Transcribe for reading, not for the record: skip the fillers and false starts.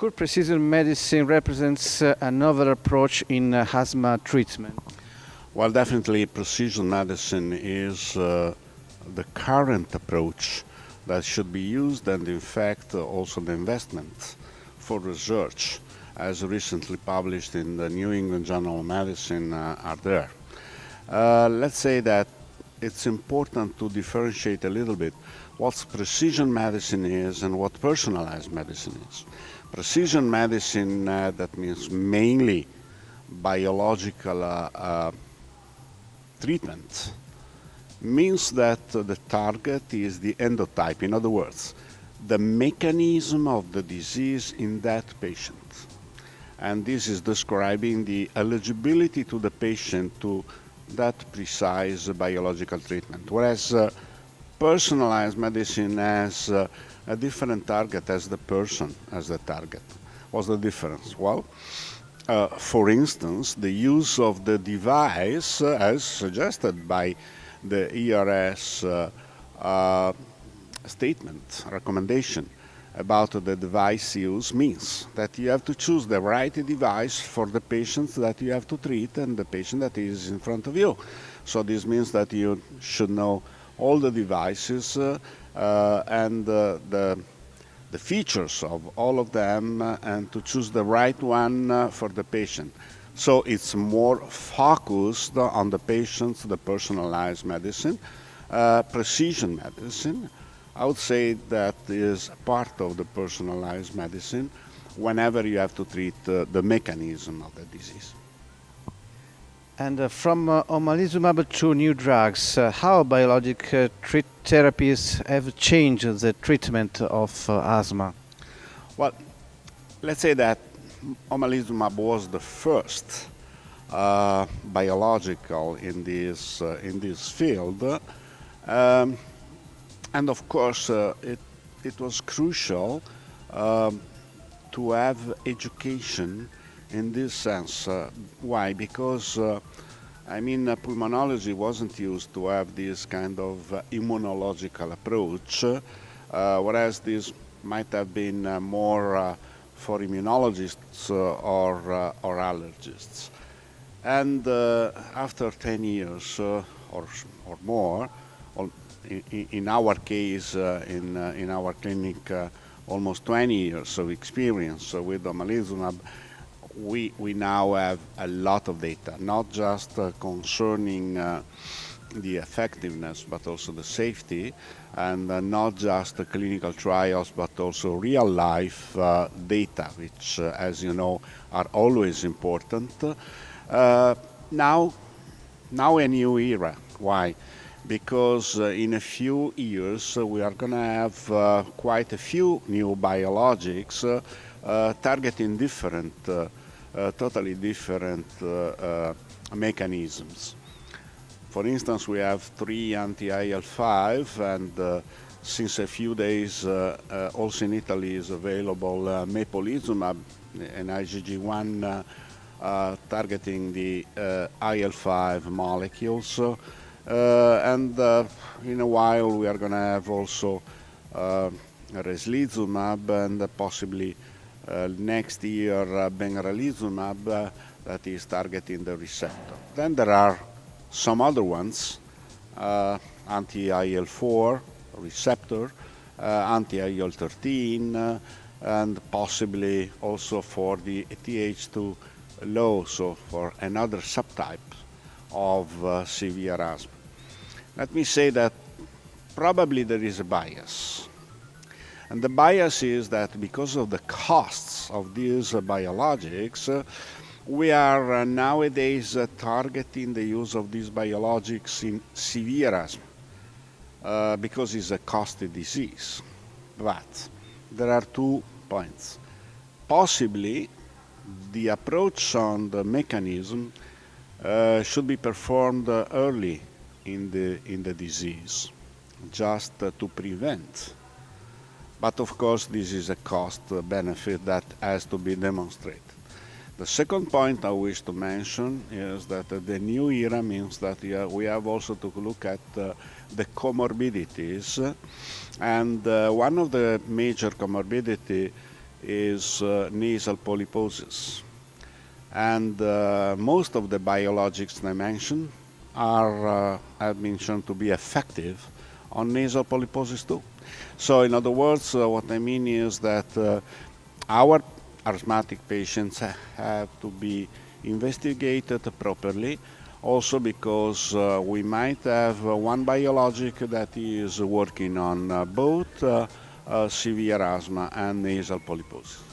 Could precision medicine represents a novel approach in asthma treatment? Well, definitely precision medicine is the current approach that should be used, and in fact also the investment for research, as recently published in the New England Journal of Medicine, are there. Let's say that it's important to differentiate a little bit what precision medicine is and what personalized medicine is. Precision medicine, that means mainly biological treatment, means that the target is the endotype. In other words, the mechanism of the disease in that patient. And this is describing the eligibility to the patient to that precise biological treatment. Whereas personalized medicine has a different target as the person as the target. What's the difference? Well, for instance, the use of the device, as suggested by the ERS statement, recommendation about the device use, means that you have to choose the right device for the patients that you have to treat and the patient that is in front of you. So this means that you should know all the devices and the features of all of them and to choose the right one for the patient. So it's more focused on the patients, the personalized medicine. Precision medicine, I would say that is part of the personalized medicine whenever you have to treat the mechanism of the disease. And from Omalizumab to new drugs, how biologic therapies have changed the treatment of asthma? Well, let's say that Omalizumab was the first biological in this field, and of course it was crucial to have education in this sense. Why? Because pulmonology wasn't used to have this kind of immunological approach, whereas this might have been more for immunologists or allergists. And after 10 years or more, in our case, in our clinic, almost 20 years of experience with Omalizumab, we now have a lot of data, not just concerning the effectiveness, but also the safety, and not just the clinical trials, but also real-life data, which, as you know, are always important. Now a new era. Why? Because in a few years we are going to have quite a few new biologics targeting different, totally different mechanisms. For instance, we have 3 anti-IL-5, and since a few days also in Italy is available Mepolizumab, an IgG1 targeting the IL-5 molecules. And in a while we are going to have also Reslizumab, and possibly next year Benralizumab that is targeting the receptor. Then there are some other ones, anti-IL-4 receptor, anti-IL-13, and possibly also for the Th2 low, so for another subtype of severe asthma. Let me say that probably there is a bias. And the bias is that because of the costs of these biologics, we are nowadays targeting the use of these biologics in severe asthma because it's a costly disease. But there are 2 points. Possibly the approach on the mechanism should be performed early in the disease, just to prevent. But of course, this is a cost benefit that has to be demonstrated. The second point I wish to mention is that the new era means that we have also to look at the comorbidities, and one of the major comorbidity is nasal polyposis. And most of the biologics I mentioned have been shown to be effective on nasal polyposis too. So in other words, what I mean is that our asthmatic patients have to be investigated properly, also because we might have one biologic that is working on both severe asthma and nasal polyposis.